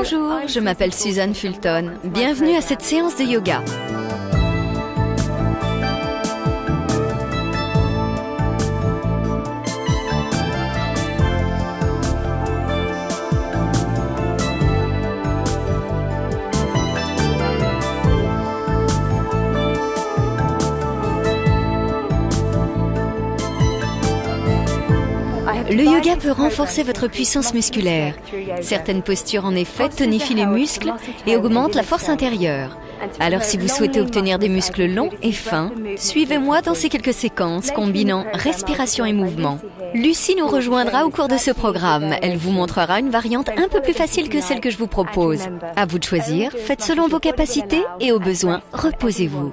Bonjour, je m'appelle Suzanne Fulton. Bienvenue à cette séance de yoga. Le yoga peut renforcer votre puissance musculaire. Certaines postures, en effet, tonifient les muscles et augmentent la force intérieure. Alors si vous souhaitez obtenir des muscles longs et fins, suivez-moi dans ces quelques séquences combinant respiration et mouvement. Lucie nous rejoindra au cours de ce programme. Elle vous montrera une variante un peu plus facile que celle que je vous propose. À vous de choisir, faites selon vos capacités et au besoin, reposez-vous.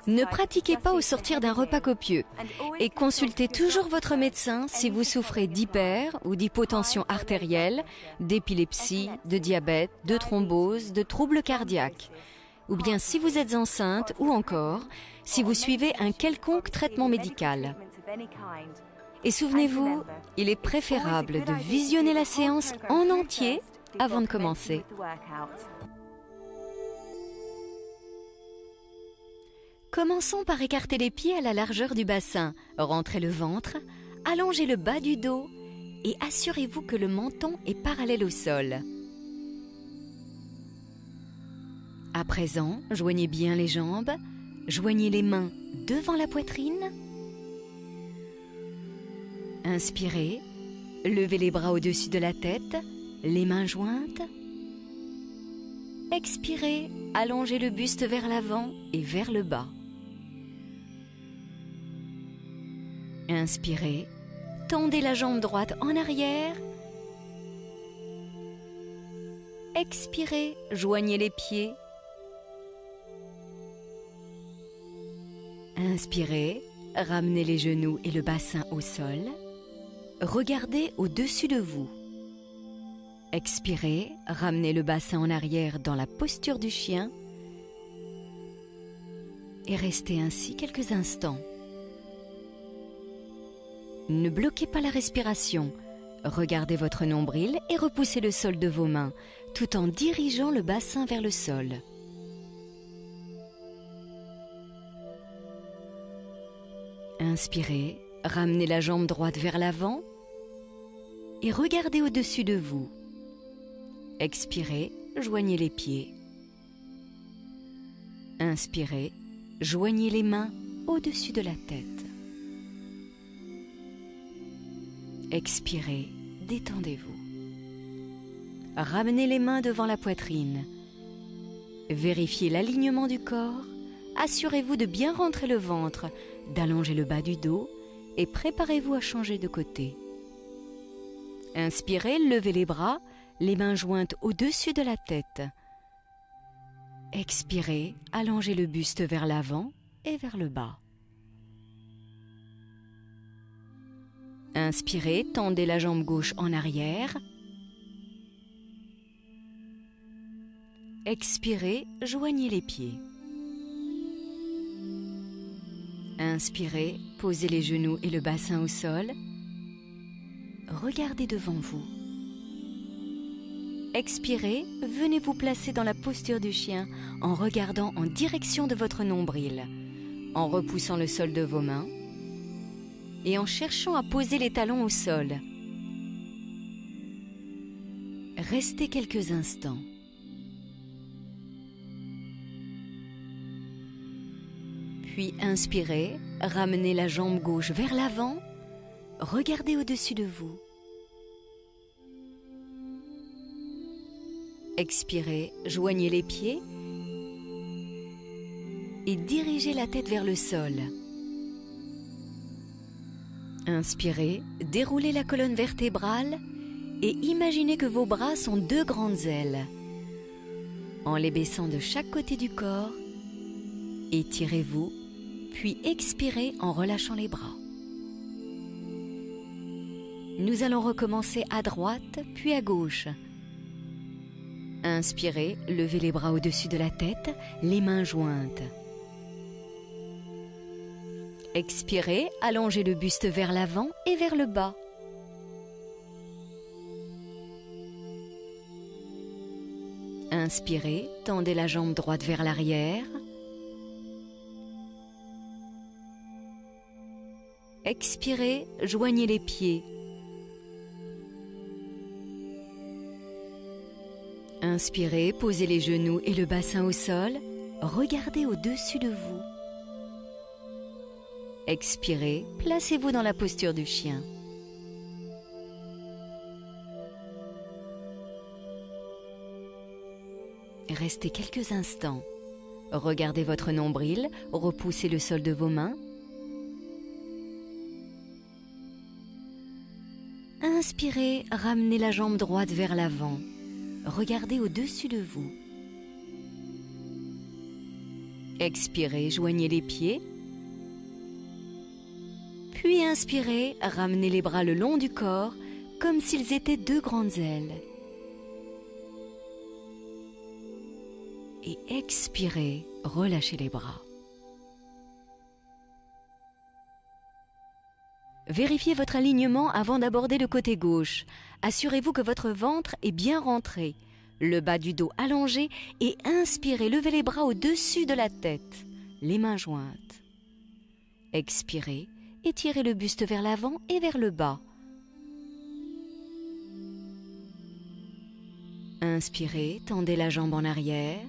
Ne pratiquez pas au sortir d'un repas copieux et consultez toujours votre médecin si vous souffrez d'hyper ou d'hypotension artérielle, d'épilepsie, de diabète, de thrombose, de troubles cardiaques, ou bien si vous êtes enceinte ou encore si vous suivez un quelconque traitement médical. Et souvenez-vous, il est préférable de visionner la séance en entier avant de commencer. Commençons par écarter les pieds à la largeur du bassin, rentrez le ventre, allongez le bas du dos et assurez-vous que le menton est parallèle au sol. À présent, joignez bien les jambes, joignez les mains devant la poitrine. Inspirez, levez les bras au-dessus de la tête, les mains jointes. Expirez, allongez le buste vers l'avant et vers le bas. Inspirez, tendez la jambe droite en arrière. Expirez, joignez les pieds. Inspirez, ramenez les genoux et le bassin au sol. Regardez au-dessus de vous. Expirez, ramenez le bassin en arrière dans la posture du chien et restez ainsi quelques instants. Ne bloquez pas la respiration. Regardez votre nombril et repoussez le sol de vos mains, tout en dirigeant le bassin vers le sol. Inspirez, ramenez la jambe droite vers l'avant et regardez au-dessus de vous. Expirez, joignez les pieds. Inspirez, joignez les mains au-dessus de la tête. Expirez, détendez-vous. Ramenez les mains devant la poitrine. Vérifiez l'alignement du corps. Assurez-vous de bien rentrer le ventre, d'allonger le bas du dos et préparez-vous à changer de côté. Inspirez, levez les bras, les mains jointes au-dessus de la tête. Expirez, allongez le buste vers l'avant et vers le bas. Inspirez, tendez la jambe gauche en arrière. Expirez, joignez les pieds. Inspirez, posez les genoux et le bassin au sol. Regardez devant vous. Expirez, venez vous placer dans la posture du chien en regardant en direction de votre nombril, en repoussant le sol de vos mains et en cherchant à poser les talons au sol. Restez quelques instants. Puis inspirez, ramenez la jambe gauche vers l'avant, regardez au-dessus de vous. Expirez, joignez les pieds et dirigez la tête vers le sol. Inspirez, déroulez la colonne vertébrale et imaginez que vos bras sont deux grandes ailes. En les baissant de chaque côté du corps, étirez-vous, puis expirez en relâchant les bras. Nous allons recommencer à droite, puis à gauche. Inspirez, levez les bras au-dessus de la tête, les mains jointes. Expirez, allongez le buste vers l'avant et vers le bas. Inspirez, tendez la jambe droite vers l'arrière. Expirez, joignez les pieds. Inspirez, posez les genoux et le bassin au sol. Regardez au-dessus de vous. Expirez, placez-vous dans la posture du chien. Restez quelques instants. Regardez votre nombril, repoussez le sol de vos mains. Inspirez, ramenez la jambe droite vers l'avant. Regardez au-dessus de vous. Expirez, joignez les pieds. Puis inspirez, ramenez les bras le long du corps, comme s'ils étaient deux grandes ailes. Et expirez, relâchez les bras. Vérifiez votre alignement avant d'aborder le côté gauche. Assurez-vous que votre ventre est bien rentré, le bas du dos allongé et inspirez, levez les bras au-dessus de la tête, les mains jointes. Expirez, étirez le buste vers l'avant et vers le bas. Inspirez, tendez la jambe en arrière.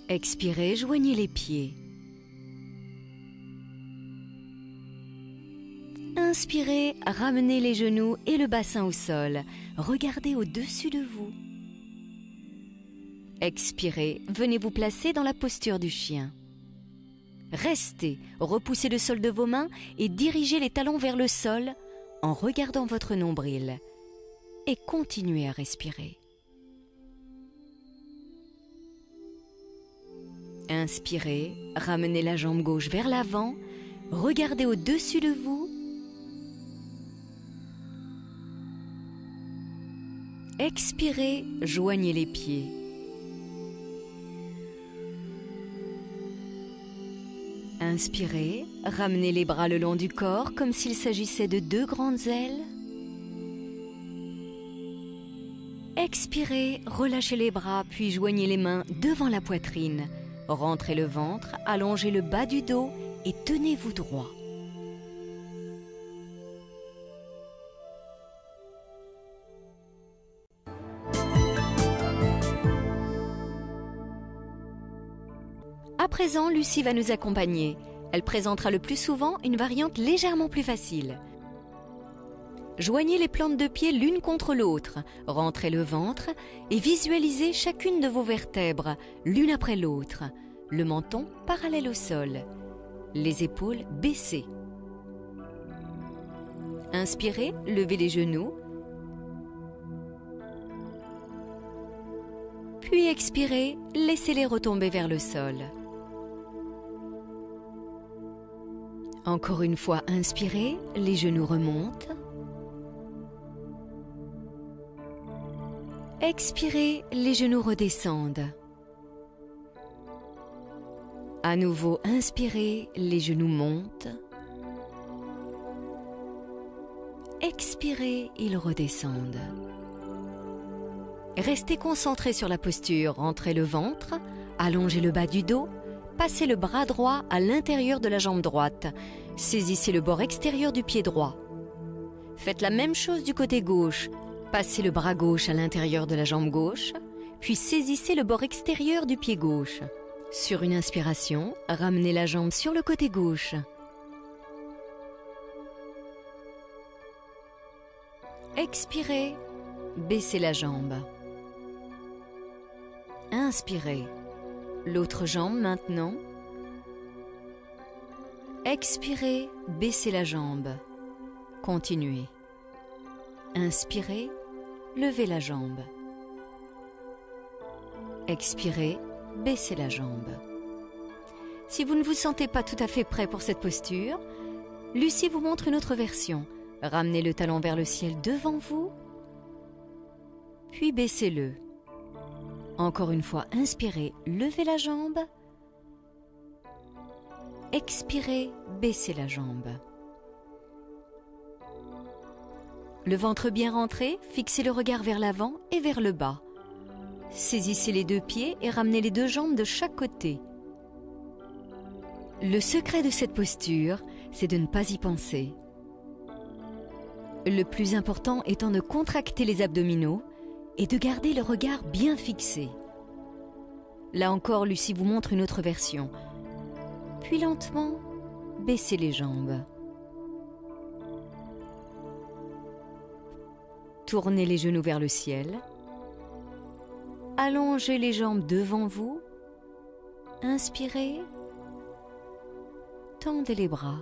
Expirez, joignez les pieds. Inspirez, ramenez les genoux et le bassin au sol. Regardez au-dessus de vous. Expirez, venez vous placer dans la posture du chien. Restez, repoussez le sol de vos mains et dirigez les talons vers le sol en regardant votre nombril. Et continuez à respirer. Inspirez, ramenez la jambe gauche vers l'avant, regardez au-dessus de vous. Expirez, joignez les pieds. Inspirez, ramenez les bras le long du corps comme s'il s'agissait de deux grandes ailes. Expirez, relâchez les bras puis joignez les mains devant la poitrine. Rentrez le ventre, allongez le bas du dos et tenez-vous droit. À présent, Lucie va nous accompagner. Elle présentera le plus souvent une variante légèrement plus facile. Joignez les plantes de pied l'une contre l'autre, rentrez le ventre et visualisez chacune de vos vertèbres, l'une après l'autre, le menton parallèle au sol, les épaules baissées. Inspirez, levez les genoux, puis expirez, laissez-les retomber vers le sol. Encore une fois, inspirez, les genoux remontent. Expirez, les genoux redescendent. À nouveau, inspirez, les genoux montent. Expirez, ils redescendent. Restez concentré sur la posture, rentrez le ventre, allongez le bas du dos, passez le bras droit à l'intérieur de la jambe droite, saisissez le bord extérieur du pied droit. Faites la même chose du côté gauche. Passez le bras gauche à l'intérieur de la jambe gauche, puis saisissez le bord extérieur du pied gauche. Sur une inspiration, ramenez la jambe sur le côté gauche. Expirez, baissez la jambe. Inspirez, l'autre jambe maintenant. Expirez, baissez la jambe. Continuez. Inspirez, levez la jambe. Expirez, baissez la jambe. Si vous ne vous sentez pas tout à fait prêt pour cette posture, Lucie vous montre une autre version. Ramenez le talon vers le ciel devant vous, puis baissez-le. Encore une fois, inspirez, levez la jambe. Expirez, baissez la jambe. Le ventre bien rentré, fixez le regard vers l'avant et vers le bas. Saisissez les deux pieds et ramenez les deux jambes de chaque côté. Le secret de cette posture, c'est de ne pas y penser. Le plus important étant de contracter les abdominaux et de garder le regard bien fixé. Là encore, Lucie vous montre une autre version. Puis lentement, baissez les jambes. Tournez les genoux vers le ciel. Allongez les jambes devant vous. Inspirez. Tendez les bras.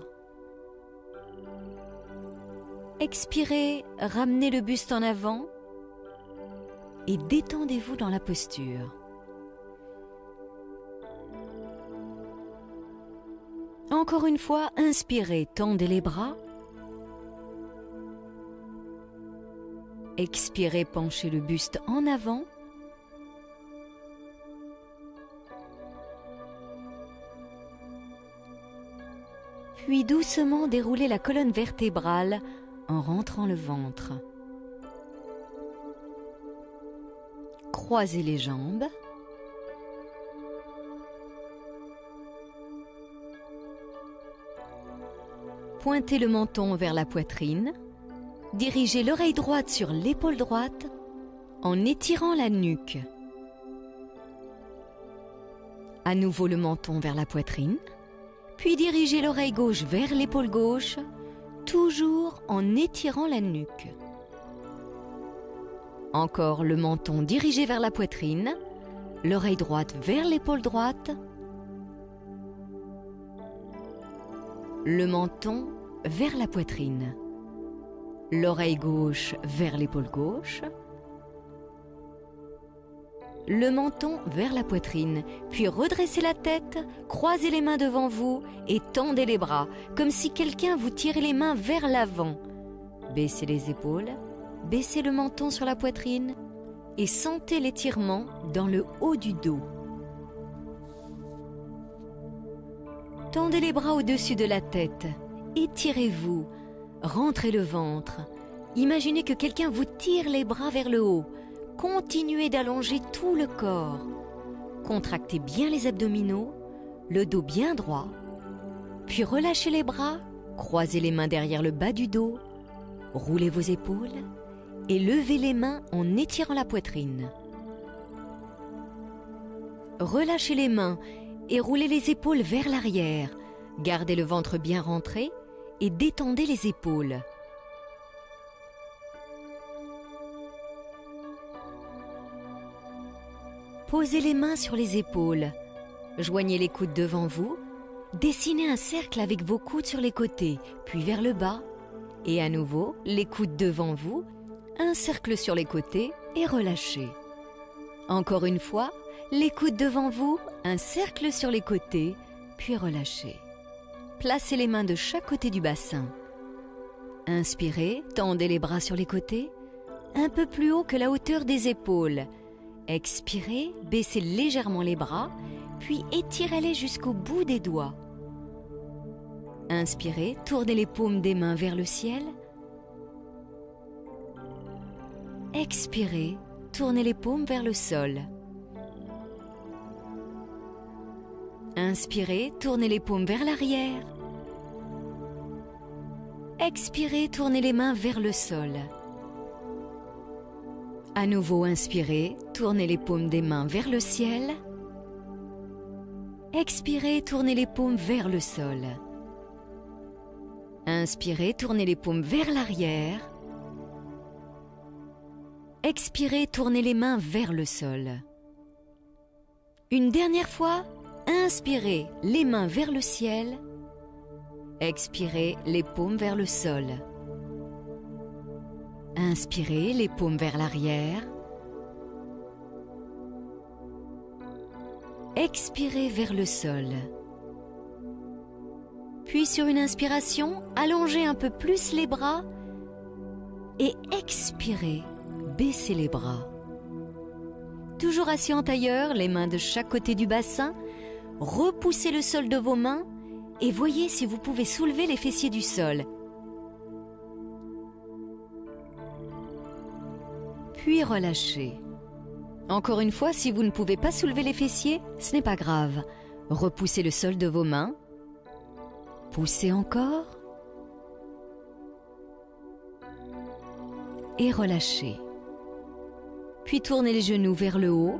Expirez, ramenez le buste en avant et détendez-vous dans la posture. Encore une fois, inspirez, tendez les bras. Expirez, penchez le buste en avant. Puis doucement déroulez la colonne vertébrale en rentrant le ventre. Croisez les jambes. Pointez le menton vers la poitrine. Dirigez l'oreille droite sur l'épaule droite en étirant la nuque. À nouveau le menton vers la poitrine. Puis dirigez l'oreille gauche vers l'épaule gauche, toujours en étirant la nuque. Encore le menton dirigé vers la poitrine, l'oreille droite vers l'épaule droite, le menton vers la poitrine, l'oreille gauche vers l'épaule gauche, le menton vers la poitrine, puis redressez la tête, croisez les mains devant vous et tendez les bras, comme si quelqu'un vous tirait les mains vers l'avant. Baissez les épaules, baissez le menton sur la poitrine et sentez l'étirement dans le haut du dos. Tendez les bras au-dessus de la tête, étirez-vous, rentrez le ventre. Imaginez que quelqu'un vous tire les bras vers le haut. Continuez d'allonger tout le corps. Contractez bien les abdominaux, le dos bien droit. Puis relâchez les bras, croisez les mains derrière le bas du dos, roulez vos épaules et levez les mains en étirant la poitrine. Relâchez les mains et roulez les épaules vers l'arrière. Gardez le ventre bien rentré et détendez les épaules. Posez les mains sur les épaules. Joignez les coudes devant vous. Dessinez un cercle avec vos coudes sur les côtés, puis vers le bas. Et à nouveau, les coudes devant vous, un cercle sur les côtés et relâchez. Encore une fois, les coudes devant vous, un cercle sur les côtés, puis relâchez. Placez les mains de chaque côté du bassin. Inspirez, tendez les bras sur les côtés, un peu plus haut que la hauteur des épaules. Expirez, baissez légèrement les bras, puis étirez-les jusqu'au bout des doigts. Inspirez, tournez les paumes des mains vers le ciel. Expirez, tournez les paumes vers le sol. Inspirez, tournez les paumes vers l'arrière. Expirez, tournez les mains vers le sol. À nouveau, inspirez, tournez les paumes des mains vers le ciel. Expirez, tournez les paumes vers le sol. Inspirez, tournez les paumes vers l'arrière. Expirez, tournez les mains vers le sol. Une dernière fois, inspirez, les mains vers le ciel. Expirez, les paumes vers le sol. Inspirez, les paumes vers l'arrière. Expirez vers le sol. Puis sur une inspiration, allongez un peu plus les bras et expirez, baissez les bras. Toujours assis en tailleur, les mains de chaque côté du bassin, repoussez le sol de vos mains et voyez si vous pouvez soulever les fessiers du sol. Puis relâchez. Encore une fois, si vous ne pouvez pas soulever les fessiers, ce n'est pas grave. Repoussez le sol de vos mains. Poussez encore. Et relâchez. Puis tournez les genoux vers le haut.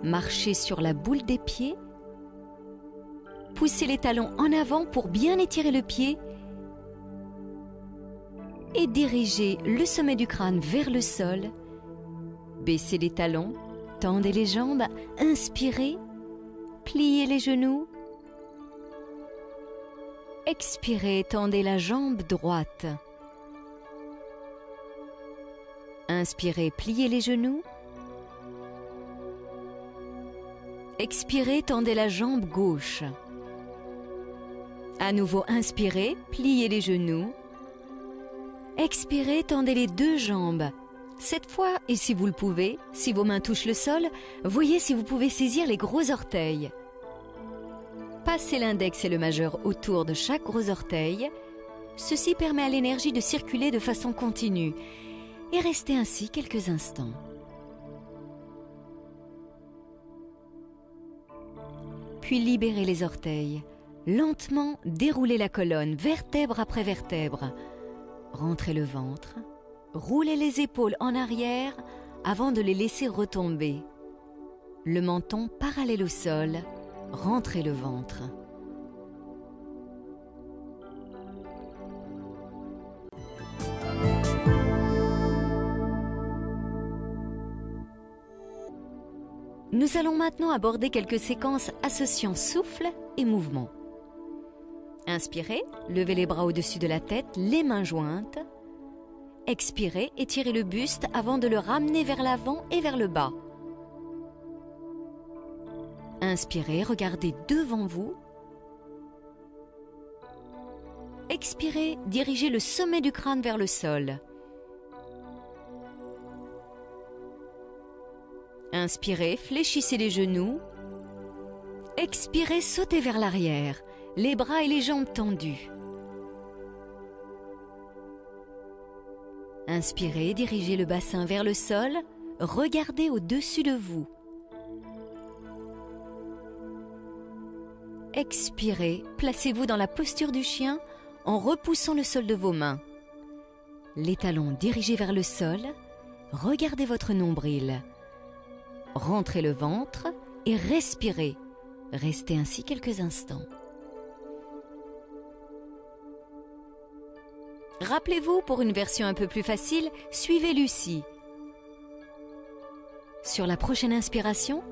Marchez sur la boule des pieds. Poussez les talons en avant pour bien étirer le pied. Et dirigez le sommet du crâne vers le sol. Baissez les talons, tendez les jambes, inspirez, pliez les genoux. Expirez, tendez la jambe droite. Inspirez, pliez les genoux. Expirez, tendez la jambe gauche. À nouveau, inspirez, pliez les genoux. Expirez, tendez les deux jambes. Cette fois, et si vous le pouvez, si vos mains touchent le sol, voyez si vous pouvez saisir les gros orteils. Passez l'index et le majeur autour de chaque gros orteil. Ceci permet à l'énergie de circuler de façon continue. Et restez ainsi quelques instants. Puis libérez les orteils. Lentement, déroulez la colonne, vertèbre après vertèbre. Rentrez le ventre. Roulez les épaules en arrière avant de les laisser retomber. Le menton parallèle au sol. Rentrez le ventre. Nous allons maintenant aborder quelques séquences associant souffle et mouvement. Inspirez, levez les bras au-dessus de la tête, les mains jointes. Expirez, étirez le buste avant de le ramener vers l'avant et vers le bas. Inspirez, regardez devant vous. Expirez, dirigez le sommet du crâne vers le sol. Inspirez, fléchissez les genoux. Expirez, sautez vers l'arrière, les bras et les jambes tendus. Inspirez, dirigez le bassin vers le sol, regardez au-dessus de vous. Expirez, placez-vous dans la posture du chien en repoussant le sol de vos mains. Les talons dirigés vers le sol, regardez votre nombril. Rentrez le ventre et respirez. Restez ainsi quelques instants. Rappelez-vous, pour une version un peu plus facile, suivez Lucie. Sur la prochaine inspiration,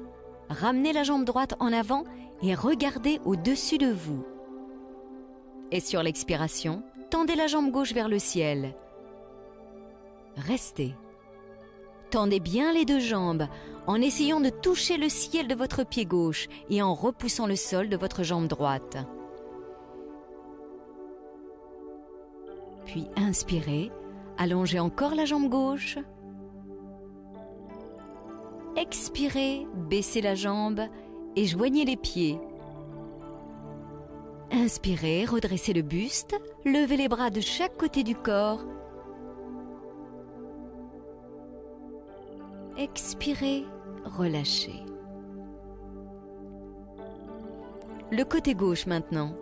ramenez la jambe droite en avant et regardez au-dessus de vous. Et sur l'expiration, tendez la jambe gauche vers le ciel. Restez. Tendez bien les deux jambes en essayant de toucher le ciel de votre pied gauche et en repoussant le sol de votre jambe droite. Puis inspirez, allongez encore la jambe gauche. Expirez, baissez la jambe et joignez les pieds. Inspirez, redressez le buste, levez les bras de chaque côté du corps. Expirez, relâchez. Le côté gauche maintenant.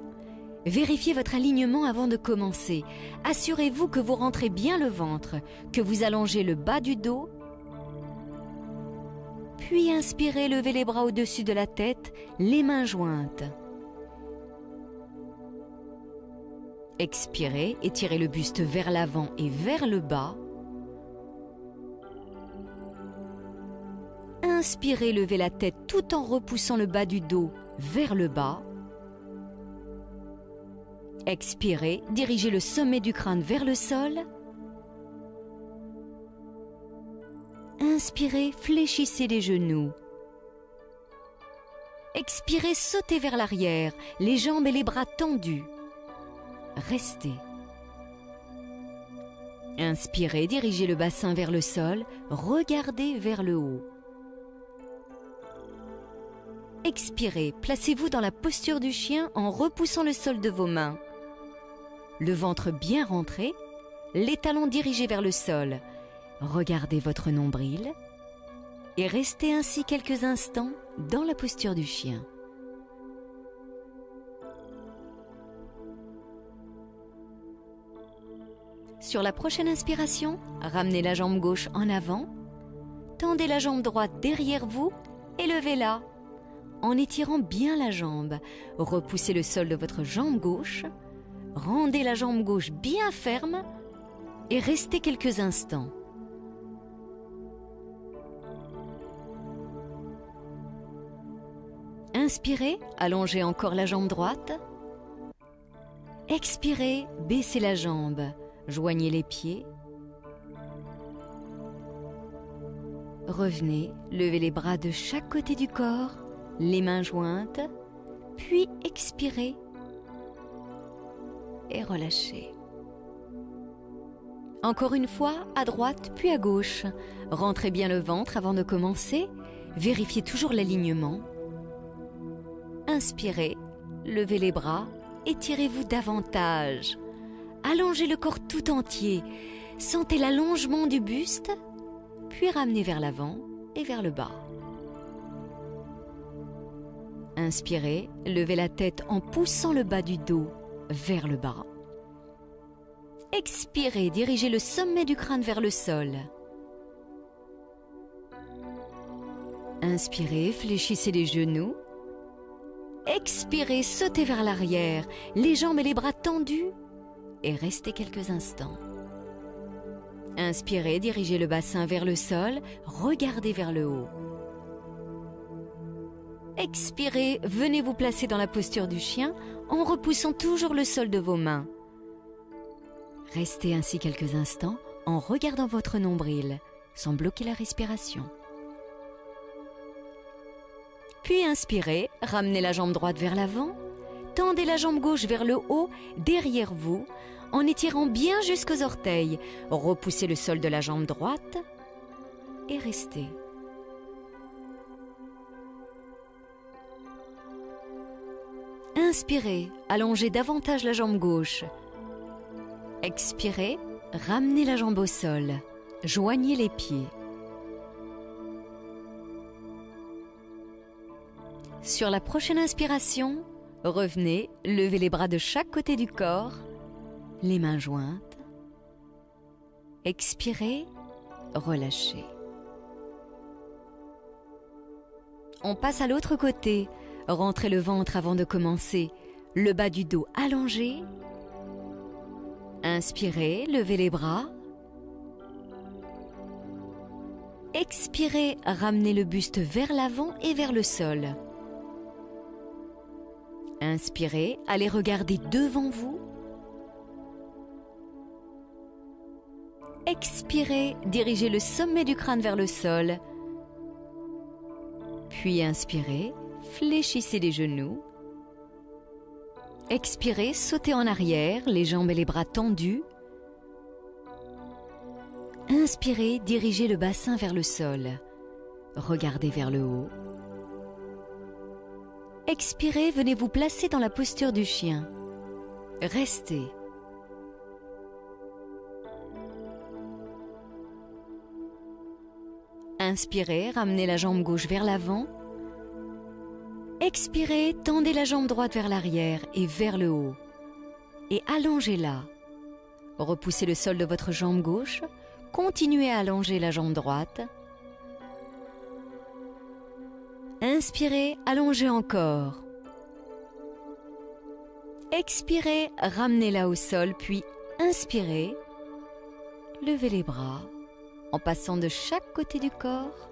Vérifiez votre alignement avant de commencer. Assurez-vous que vous rentrez bien le ventre, que vous allongez le bas du dos. Puis inspirez, levez les bras au-dessus de la tête, les mains jointes. Expirez, étirez le buste vers l'avant et vers le bas. Inspirez, levez la tête tout en repoussant le bas du dos vers le bas. Expirez, dirigez le sommet du crâne vers le sol. Inspirez, fléchissez les genoux. Expirez, sautez vers l'arrière, les jambes et les bras tendus. Restez. Inspirez, dirigez le bassin vers le sol, regardez vers le haut. Expirez, placez-vous dans la posture du chien en repoussant le sol de vos mains. Le ventre bien rentré, les talons dirigés vers le sol. Regardez votre nombril et restez ainsi quelques instants dans la posture du chien. Sur la prochaine inspiration, ramenez la jambe gauche en avant, tendez la jambe droite derrière vous et levez-la. En étirant bien la jambe, repoussez le sol de votre jambe gauche, rendez la jambe gauche bien ferme et restez quelques instants. Inspirez, allongez encore la jambe droite. Expirez, baissez la jambe, joignez les pieds. Revenez, levez les bras de chaque côté du corps, les mains jointes, puis expirez et relâchez. Encore une fois, à droite puis à gauche. Rentrez bien le ventre avant de commencer. Vérifiez toujours l'alignement. Inspirez, levez les bras, étirez-vous davantage. Allongez le corps tout entier. Sentez l'allongement du buste, puis ramenez vers l'avant et vers le bas. Inspirez, levez la tête en poussant le bas du dos vers le bas. Expirez, dirigez le sommet du crâne vers le sol. Inspirez, fléchissez les genoux. Expirez, sautez vers l'arrière, les jambes et les bras tendus et restez quelques instants. Inspirez, dirigez le bassin vers le sol, regardez vers le haut. Expirez, venez vous placer dans la posture du chien en repoussant toujours le sol de vos mains. Restez ainsi quelques instants en regardant votre nombril, sans bloquer la respiration. Puis inspirez, ramenez la jambe droite vers l'avant, tendez la jambe gauche vers le haut, derrière vous, en étirant bien jusqu'aux orteils. Repoussez le sol de la jambe droite et restez. Inspirez, allongez davantage la jambe gauche. Expirez, ramenez la jambe au sol, joignez les pieds. Sur la prochaine inspiration, revenez, levez les bras de chaque côté du corps, les mains jointes. Expirez, relâchez. On passe à l'autre côté. Rentrez le ventre avant de commencer, le bas du dos allongé. Inspirez, levez les bras. Expirez, ramenez le buste vers l'avant et vers le sol. Inspirez, allez regarder devant vous. Expirez, dirigez le sommet du crâne vers le sol. Puis inspirez, fléchissez les genoux. Expirez, sautez en arrière, les jambes et les bras tendus. Inspirez, dirigez le bassin vers le sol. Regardez vers le haut. Expirez, venez vous placer dans la posture du chien. Restez. Inspirez, ramenez la jambe gauche vers l'avant. Expirez, tendez la jambe droite vers l'arrière et vers le haut. Et allongez-la. Repoussez le sol de votre jambe gauche. Continuez à allonger la jambe droite. Inspirez, allongez encore. Expirez, ramenez-la au sol, puis inspirez. Levez les bras en passant de chaque côté du corps.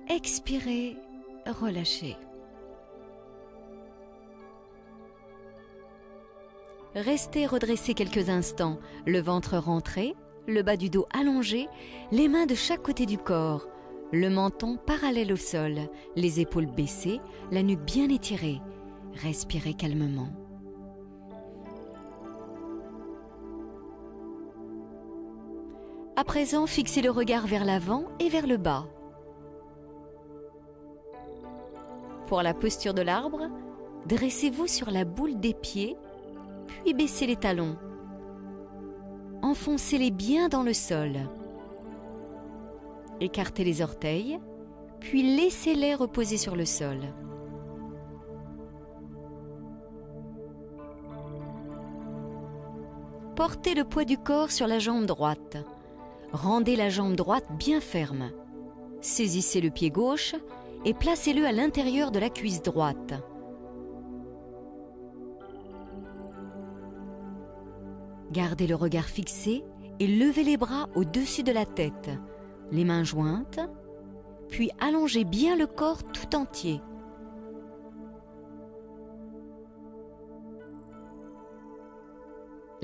Expirez, relâchez. Restez redressé quelques instants, le ventre rentré, le bas du dos allongé, les mains de chaque côté du corps, le menton parallèle au sol, les épaules baissées, la nuque bien étirée. Respirez calmement. À présent, fixez le regard vers l'avant et vers le bas. Pour la posture de l'arbre, dressez-vous sur la boule des pieds, puis baissez les talons. Enfoncez-les bien dans le sol. Écartez les orteils, puis laissez-les reposer sur le sol. Portez le poids du corps sur la jambe droite. Rendez la jambe droite bien ferme. Saisissez le pied gauche et placez-le à l'intérieur de la cuisse droite. Gardez le regard fixé et levez les bras au-dessus de la tête, les mains jointes, puis allongez bien le corps tout entier.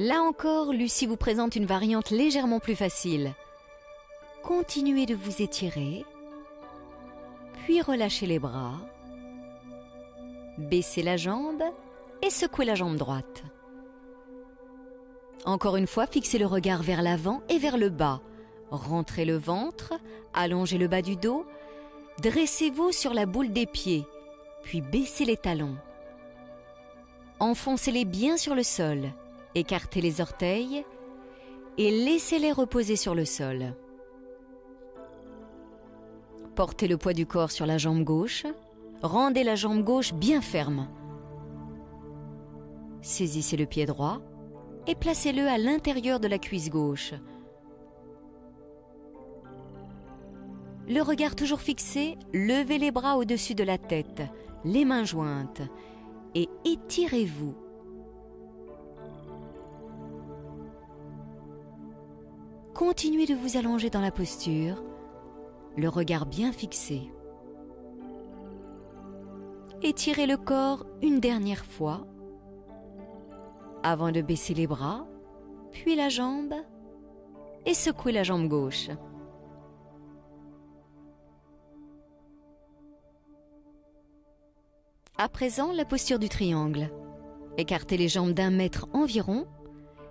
Là encore, Lucie vous présente une variante légèrement plus facile. Continuez de vous étirer, puis relâchez les bras, baissez la jambe et secouez la jambe droite. Encore une fois, fixez le regard vers l'avant et vers le bas. Rentrez le ventre, allongez le bas du dos, dressez-vous sur la boule des pieds, puis baissez les talons. Enfoncez-les bien sur le sol. Écartez les orteils et laissez-les reposer sur le sol. Portez le poids du corps sur la jambe gauche. Rendez la jambe gauche bien ferme. Saisissez le pied droit et placez-le à l'intérieur de la cuisse gauche. Le regard toujours fixé, levez les bras au-dessus de la tête, les mains jointes et étirez-vous. Continuez de vous allonger dans la posture, le regard bien fixé. Étirez le corps une dernière fois, avant de baisser les bras, puis la jambe, et secouez la jambe gauche. À présent, la posture du triangle. Écartez les jambes d'1 mètre environ.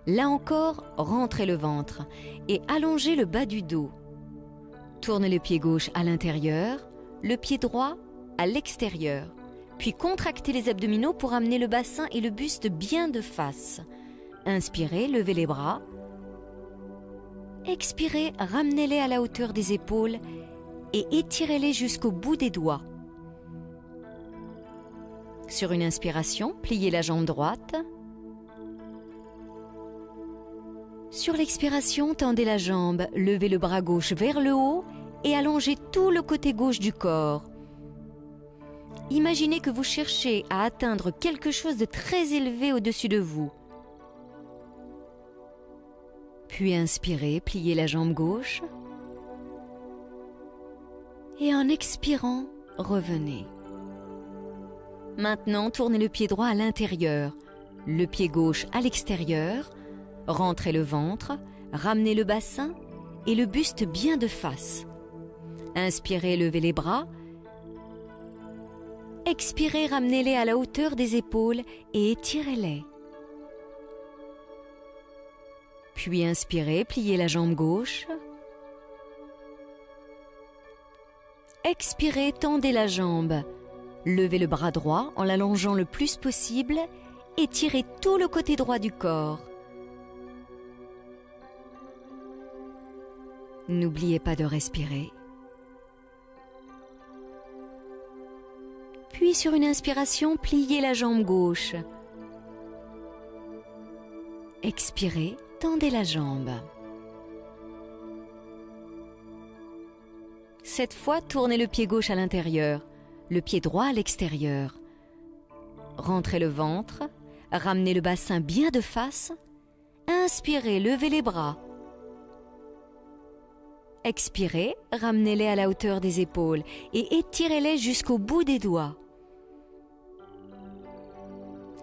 Là encore, rentrez le ventre et allongez le bas du dos. Tournez le pied gauche à l'intérieur, le pied droit à l'extérieur. Puis contractez les abdominaux pour amener le bassin et le buste bien de face. Inspirez, levez les bras. Expirez, ramenez-les à la hauteur des épaules et étirez-les jusqu'au bout des doigts. Sur une inspiration, pliez la jambe droite. Sur l'expiration, tendez la jambe, levez le bras gauche vers le haut et allongez tout le côté gauche du corps. Imaginez que vous cherchez à atteindre quelque chose de très élevé au-dessus de vous. Puis inspirez, pliez la jambe gauche. Et en expirant, revenez. Maintenant, tournez le pied droit à l'intérieur, le pied gauche à l'extérieur. Rentrez le ventre, ramenez le bassin et le buste bien de face. Inspirez, levez les bras. Expirez, ramenez-les à la hauteur des épaules et étirez-les. Puis inspirez, pliez la jambe gauche. Expirez, tendez la jambe. Levez le bras droit en l'allongeant le plus possible. Étirez tout le côté droit du corps. N'oubliez pas de respirer. Puis sur une inspiration, pliez la jambe gauche. Expirez, tendez la jambe. Cette fois, tournez le pied gauche à l'intérieur, le pied droit à l'extérieur. Rentrez le ventre, ramenez le bassin bien de face. Inspirez, levez les bras. Expirez, ramenez-les à la hauteur des épaules et étirez-les jusqu'au bout des doigts.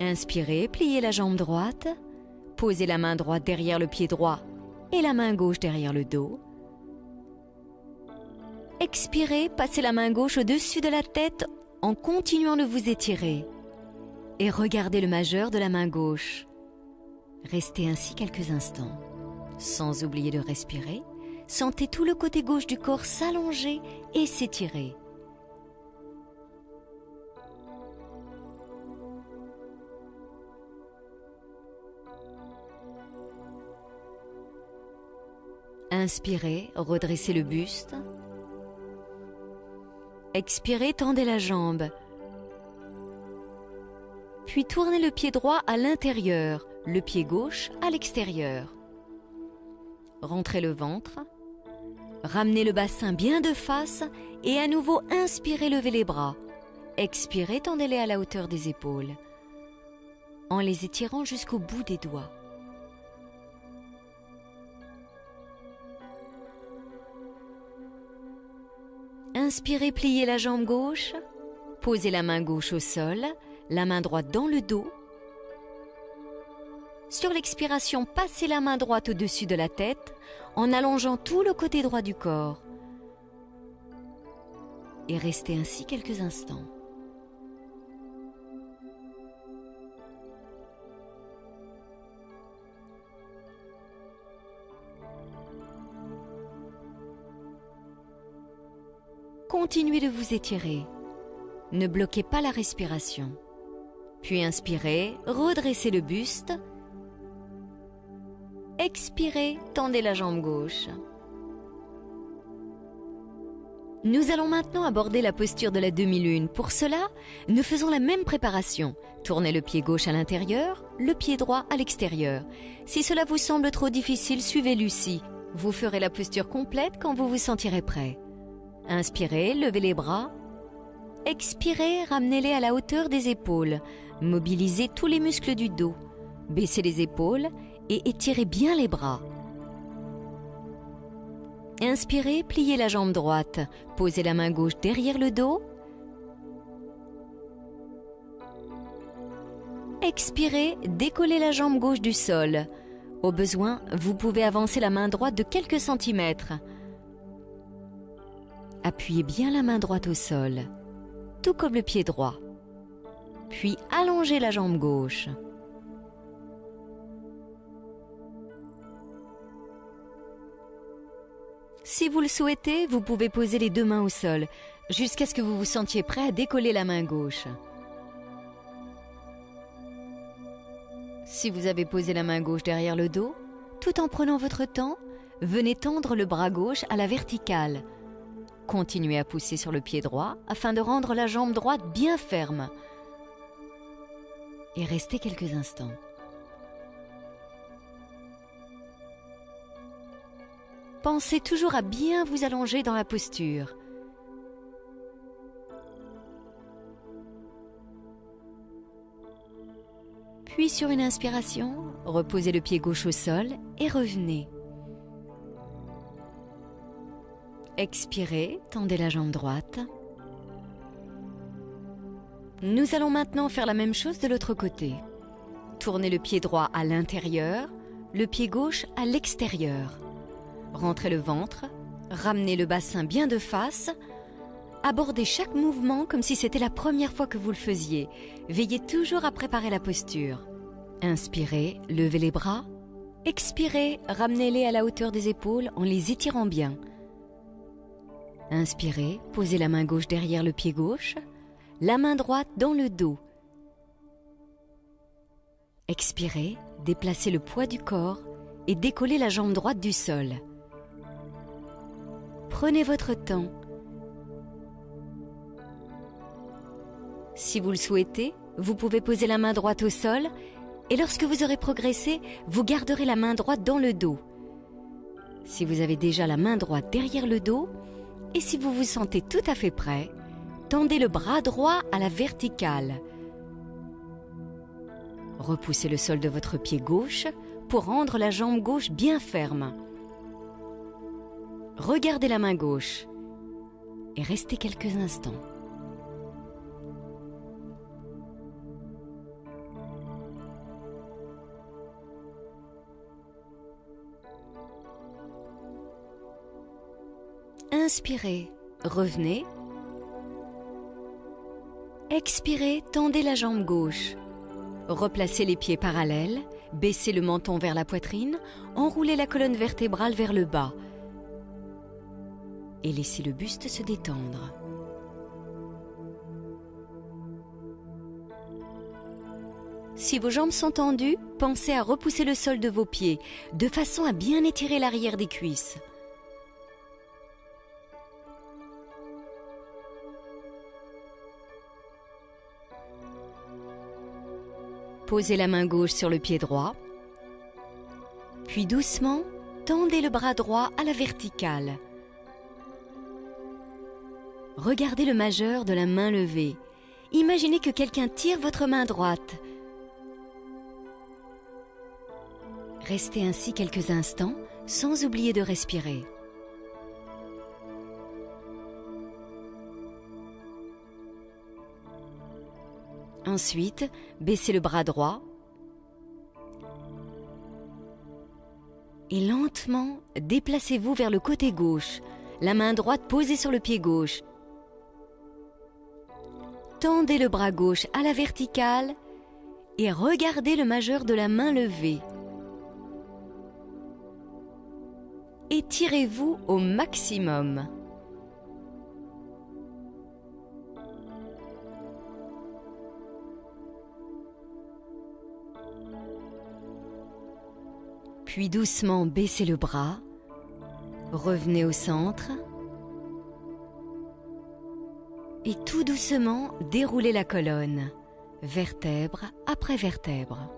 Inspirez, pliez la jambe droite, posez la main droite derrière le pied droit et la main gauche derrière le dos. Expirez, passez la main gauche au-dessus de la tête en continuant de vous étirer. Et regardez le majeur de la main gauche. Restez ainsi quelques instants, sans oublier de respirer. sentez tout le côté gauche du corps s'allonger et s'étirer. Inspirez, redressez le buste. Expirez, tendez la jambe. Puis tournez le pied droit à l'intérieur, le pied gauche à l'extérieur. Rentrez le ventre. Ramenez le bassin bien de face et à nouveau inspirez, levez les bras. Expirez, tendez-les à la hauteur des épaules, en les étirant jusqu'au bout des doigts. Inspirez, pliez la jambe gauche, posez la main gauche au sol, la main droite dans le dos. Sur l'expiration, passez la main droite au-dessus de la tête en allongeant tout le côté droit du corps. Et restez ainsi quelques instants. Continuez de vous étirer. Ne bloquez pas la respiration. Puis inspirez, redressez le buste. Expirez, tendez la jambe gauche. Nous allons maintenant aborder la posture de la demi-lune. Pour cela, nous faisons la même préparation. Tournez le pied gauche à l'intérieur, le pied droit à l'extérieur. Si cela vous semble trop difficile, suivez Lucie. Vous ferez la posture complète quand vous vous sentirez prêt. Inspirez, levez les bras. Expirez, ramenez-les à la hauteur des épaules. Mobilisez tous les muscles du dos. Baissez les épaules et étirez bien les bras. Inspirez, pliez la jambe droite. Posez la main gauche derrière le dos. Expirez, décollez la jambe gauche du sol. Au besoin, vous pouvez avancer la main droite de quelques centimètres. Appuyez bien la main droite au sol, tout comme le pied droit. Puis allongez la jambe gauche. Si vous le souhaitez, vous pouvez poser les deux mains au sol, jusqu'à ce que vous vous sentiez prêt à décoller la main gauche. Si vous avez posé la main gauche derrière le dos, tout en prenant votre temps, venez tendre le bras gauche à la verticale. Continuez à pousser sur le pied droit afin de rendre la jambe droite bien ferme. Et restez quelques instants. Pensez toujours à bien vous allonger dans la posture. Puis sur une inspiration, reposez le pied gauche au sol et revenez. Expirez, tendez la jambe droite. Nous allons maintenant faire la même chose de l'autre côté. Tournez le pied droit à l'intérieur, le pied gauche à l'extérieur. Rentrez le ventre, ramenez le bassin bien de face. Abordez chaque mouvement comme si c'était la première fois que vous le faisiez. Veillez toujours à préparer la posture. Inspirez, levez les bras. Expirez, ramenez-les à la hauteur des épaules en les étirant bien. Inspirez, posez la main gauche derrière le pied gauche, la main droite dans le dos. Expirez, déplacez le poids du corps et décollez la jambe droite du sol. Prenez votre temps. Si vous le souhaitez, vous pouvez poser la main droite au sol et lorsque vous aurez progressé, vous garderez la main droite dans le dos. Si vous avez déjà la main droite derrière le dos, et si vous vous sentez tout à fait prêt, tendez le bras droit à la verticale. Repoussez le sol de votre pied gauche pour rendre la jambe gauche bien ferme. Regardez la main gauche et restez quelques instants. Inspirez, revenez. Expirez, tendez la jambe gauche. Replacez les pieds parallèles, baissez le menton vers la poitrine, enroulez la colonne vertébrale vers le bas. et laissez le buste se détendre. Si vos jambes sont tendues, pensez à repousser le sol de vos pieds, de façon à bien étirer l'arrière des cuisses. Posez la main gauche sur le pied droit, puis doucement, tendez le bras droit à la verticale. Regardez le majeur de la main levée. Imaginez que quelqu'un tire votre main droite. Restez ainsi quelques instants, sans oublier de respirer. Ensuite, baissez le bras droit et lentement, déplacez-vous vers le côté gauche, la main droite posée sur le pied gauche. Tendez le bras gauche à la verticale et regardez le majeur de la main levée. Étirez-vous au maximum. Puis doucement baissez le bras, revenez au centre et tout doucement déroulez la colonne, vertèbre après vertèbre.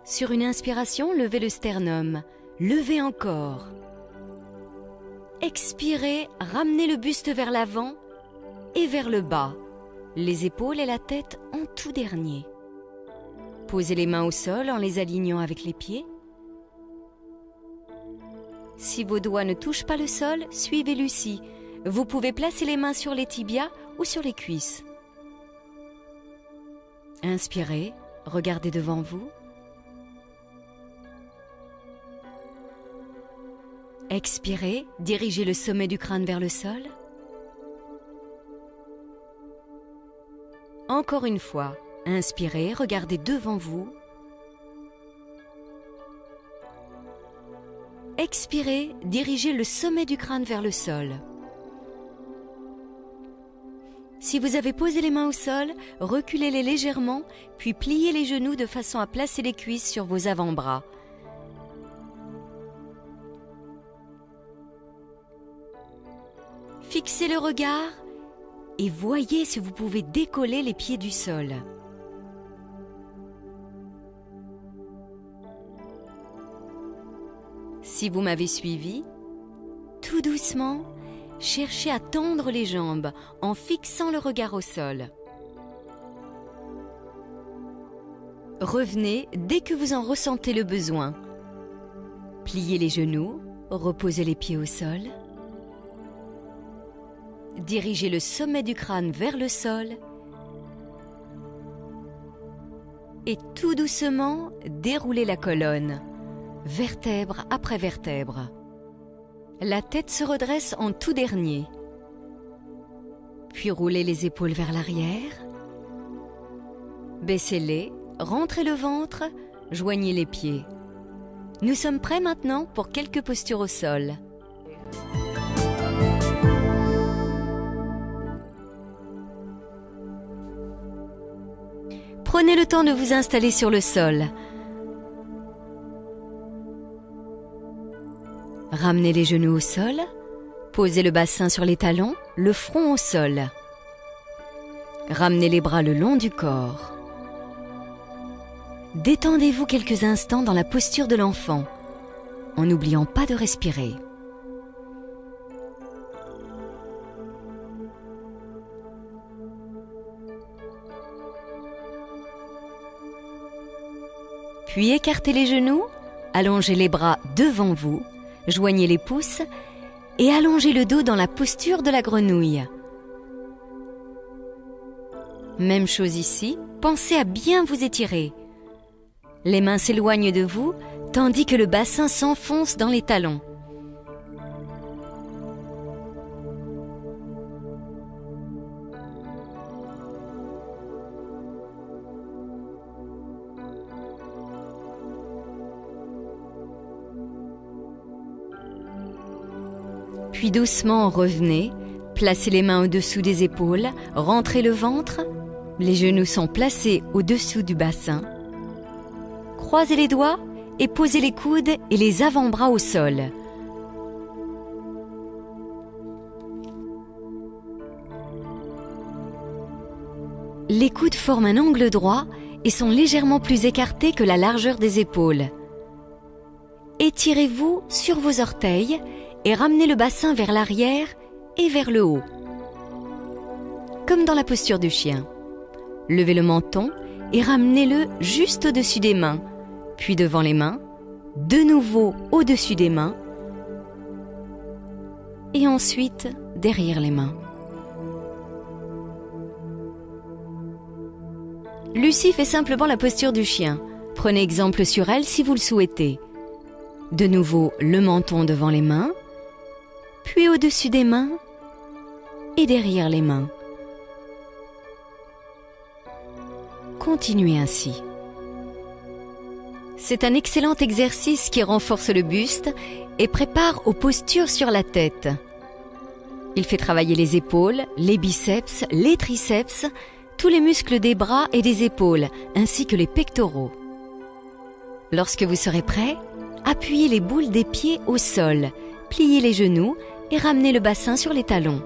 Sur une inspiration, levez le sternum, levez encore. Expirez, ramenez le buste vers l'avant et vers le bas. Les épaules et la tête en tout dernier. Posez les mains au sol en les alignant avec les pieds. Si vos doigts ne touchent pas le sol, suivez Lucie. Vous pouvez placer les mains sur les tibias ou sur les cuisses. Inspirez, regardez devant vous. Expirez, dirigez le sommet du crâne vers le sol. Encore une fois, inspirez, regardez devant vous. Expirez, dirigez le sommet du crâne vers le sol. Si vous avez posé les mains au sol, reculez-les légèrement, puis pliez les genoux de façon à placer les cuisses sur vos avant-bras. Fixez le regard et voyez si vous pouvez décoller les pieds du sol. Si vous m'avez suivi, tout doucement, cherchez à tendre les jambes en fixant le regard au sol. Revenez dès que vous en ressentez le besoin. Pliez les genoux, reposez les pieds au sol. Dirigez le sommet du crâne vers le sol et tout doucement déroulez la colonne, vertèbre après vertèbre. La tête se redresse en tout dernier. Puis roulez les épaules vers l'arrière. Baissez-les, rentrez le ventre, joignez les pieds. Nous sommes prêts maintenant pour quelques postures au sol. Prenez le temps de vous installer sur le sol. Ramenez les genoux au sol, posez le bassin sur les talons, le front au sol. Ramenez les bras le long du corps. Détendez-vous quelques instants dans la posture de l'enfant, en n'oubliant pas de respirer. Puis écartez les genoux, allongez les bras devant vous, joignez les pouces et allongez le dos dans la posture de la grenouille. Même chose ici, pensez à bien vous étirer. Les mains s'éloignent de vous, tandis que le bassin s'enfonce dans les talons. Puis doucement revenez, placez les mains au-dessous des épaules, rentrez le ventre, les genoux sont placés au-dessous du bassin. Croisez les doigts et posez les coudes et les avant-bras au sol. Les coudes forment un angle droit et sont légèrement plus écartés que la largeur des épaules. Étirez-vous sur vos orteils et ramenez le bassin vers l'arrière et vers le haut. Comme dans la posture du chien. Levez le menton et ramenez-le juste au-dessus des mains, puis devant les mains, de nouveau au-dessus des mains, et ensuite derrière les mains. Lucie fait simplement la posture du chien. Prenez exemple sur elle si vous le souhaitez. De nouveau, le menton devant les mains, puis au-dessus des mains et derrière les mains. Continuez ainsi. C'est un excellent exercice qui renforce le buste et prépare aux postures sur la tête. Il fait travailler les épaules, les biceps, les triceps, tous les muscles des bras et des épaules, ainsi que les pectoraux. Lorsque vous serez prêt, appuyez les boules des pieds au sol, pliez les genoux et ramenez le bassin sur les talons.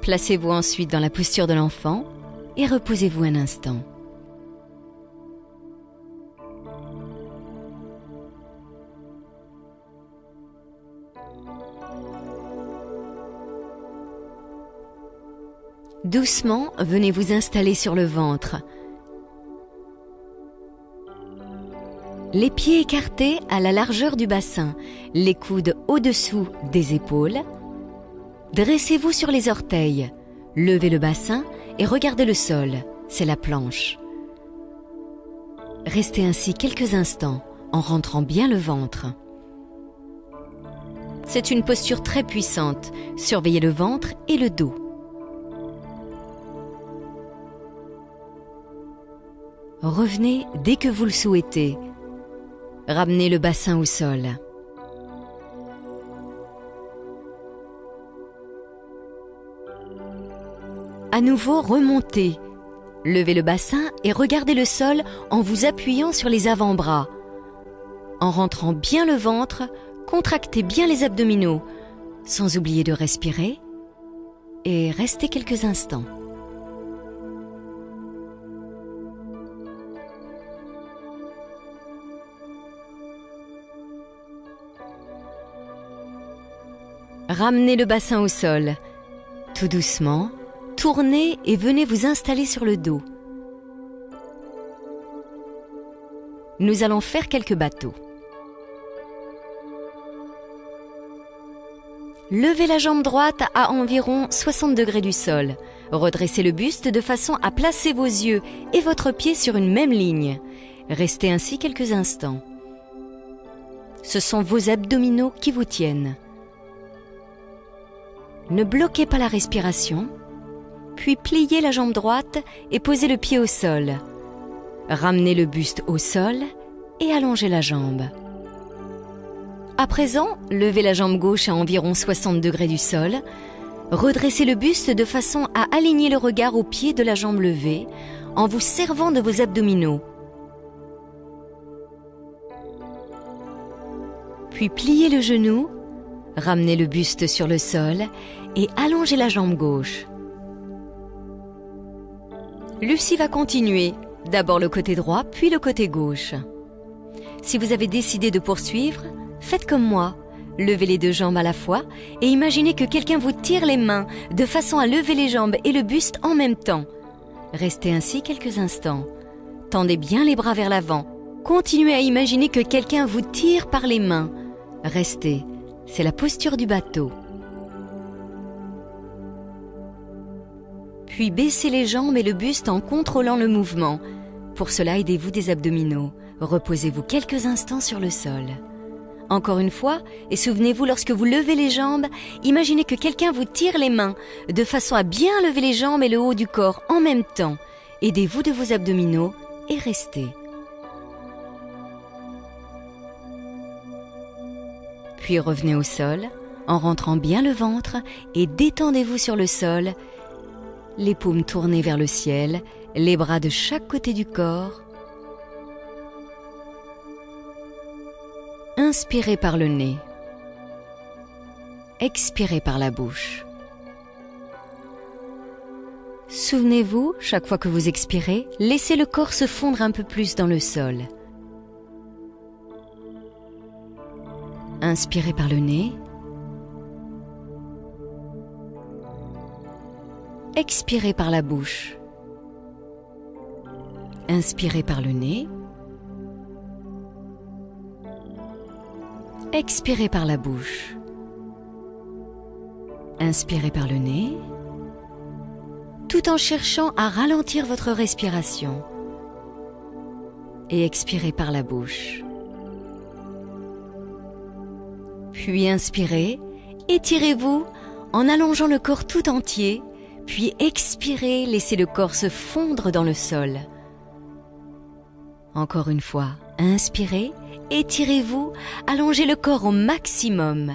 Placez-vous ensuite dans la posture de l'enfant et reposez-vous un instant. Doucement, venez vous installer sur le ventre. Les pieds écartés à la largeur du bassin, les coudes au-dessous des épaules. Dressez-vous sur les orteils, levez le bassin et regardez le sol, c'est la planche. Restez ainsi quelques instants en rentrant bien le ventre. C'est une posture très puissante, surveillez le ventre et le dos. Revenez dès que vous le souhaitez. Ramenez le bassin au sol. À nouveau, remontez. Levez le bassin et regardez le sol en vous appuyant sur les avant-bras. En rentrant bien le ventre, contractez bien les abdominaux, sans oublier de respirer, et restez quelques instants. Ramenez le bassin au sol. Tout doucement, tournez et venez vous installer sur le dos. Nous allons faire quelques bateaux. Levez la jambe droite à environ 60 degrés du sol. Redressez le buste de façon à placer vos yeux et votre pied sur une même ligne. Restez ainsi quelques instants. Ce sont vos abdominaux qui vous tiennent. Ne bloquez pas la respiration, puis pliez la jambe droite et posez le pied au sol. Ramenez le buste au sol et allongez la jambe. À présent, levez la jambe gauche à environ 60 degrés du sol. Redressez le buste de façon à aligner le regard au pied de la jambe levée en vous servant de vos abdominaux. Puis pliez le genou. Ramenez le buste sur le sol et allongez la jambe gauche. Lucie va continuer, d'abord le côté droit, puis le côté gauche. Si vous avez décidé de poursuivre, faites comme moi. Levez les deux jambes à la fois et imaginez que quelqu'un vous tire les mains de façon à lever les jambes et le buste en même temps. Restez ainsi quelques instants. Tendez bien les bras vers l'avant. Continuez à imaginer que quelqu'un vous tire par les mains. Restez. C'est la posture du bateau. Puis baissez les jambes et le buste en contrôlant le mouvement. Pour cela, aidez-vous des abdominaux. Reposez-vous quelques instants sur le sol. Encore une fois, et souvenez-vous, lorsque vous levez les jambes, imaginez que quelqu'un vous tire les mains, de façon à bien lever les jambes et le haut du corps en même temps. Aidez-vous de vos abdominaux et restez. Puis revenez au sol, en rentrant bien le ventre et détendez-vous sur le sol, les paumes tournées vers le ciel, les bras de chaque côté du corps. Inspirez par le nez. Expirez par la bouche. Souvenez-vous, chaque fois que vous expirez, laissez le corps se fondre un peu plus dans le sol. Inspirez par le nez. Expirez par la bouche. Inspirez par le nez. Expirez par la bouche. Inspirez par le nez, tout en cherchant à ralentir votre respiration. Et expirez par la bouche. Puis inspirez, étirez-vous en allongeant le corps tout entier, puis expirez, laissez le corps se fondre dans le sol. Encore une fois, inspirez, étirez-vous, allongez le corps au maximum.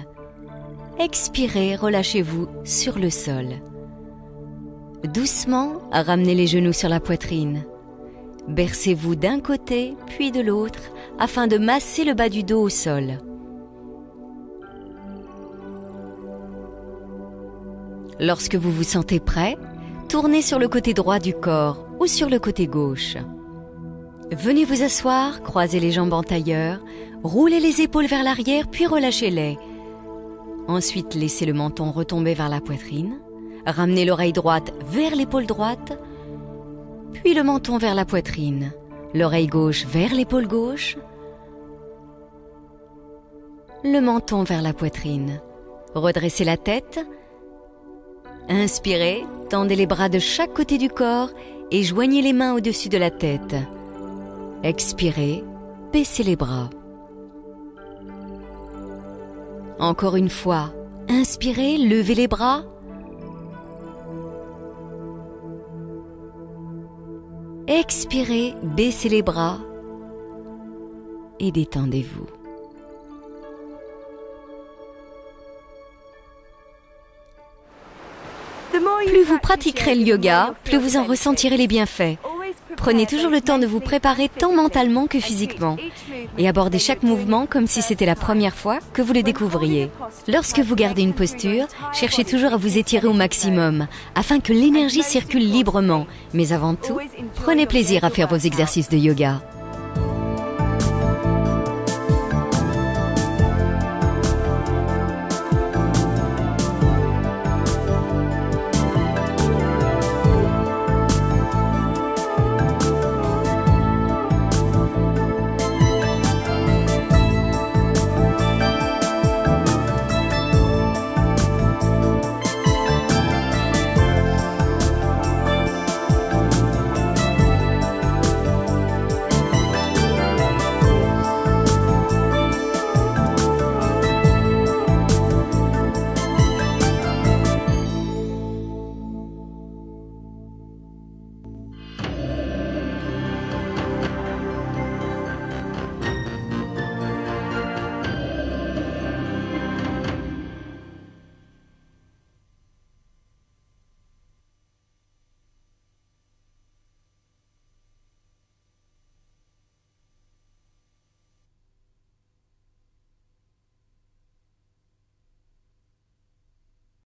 Expirez, relâchez-vous sur le sol. Doucement, ramenez les genoux sur la poitrine. Bercez-vous d'un côté puis de l'autre afin de masser le bas du dos au sol. Lorsque vous vous sentez prêt, tournez sur le côté droit du corps ou sur le côté gauche. Venez vous asseoir, croisez les jambes en tailleur, roulez les épaules vers l'arrière puis relâchez-les. Ensuite, laissez le menton retomber vers la poitrine, ramenez l'oreille droite vers l'épaule droite, puis le menton vers la poitrine, l'oreille gauche vers l'épaule gauche, le menton vers la poitrine. Redressez la tête, inspirez, tendez les bras de chaque côté du corps et joignez les mains au-dessus de la tête. Expirez, baissez les bras. Encore une fois, inspirez, levez les bras. Expirez, baissez les bras et détendez-vous. Plus vous pratiquerez le yoga, plus vous en ressentirez les bienfaits. Prenez toujours le temps de vous préparer tant mentalement que physiquement et abordez chaque mouvement comme si c'était la première fois que vous le découvriez. Lorsque vous gardez une posture, cherchez toujours à vous étirer au maximum afin que l'énergie circule librement. Mais avant tout, prenez plaisir à faire vos exercices de yoga.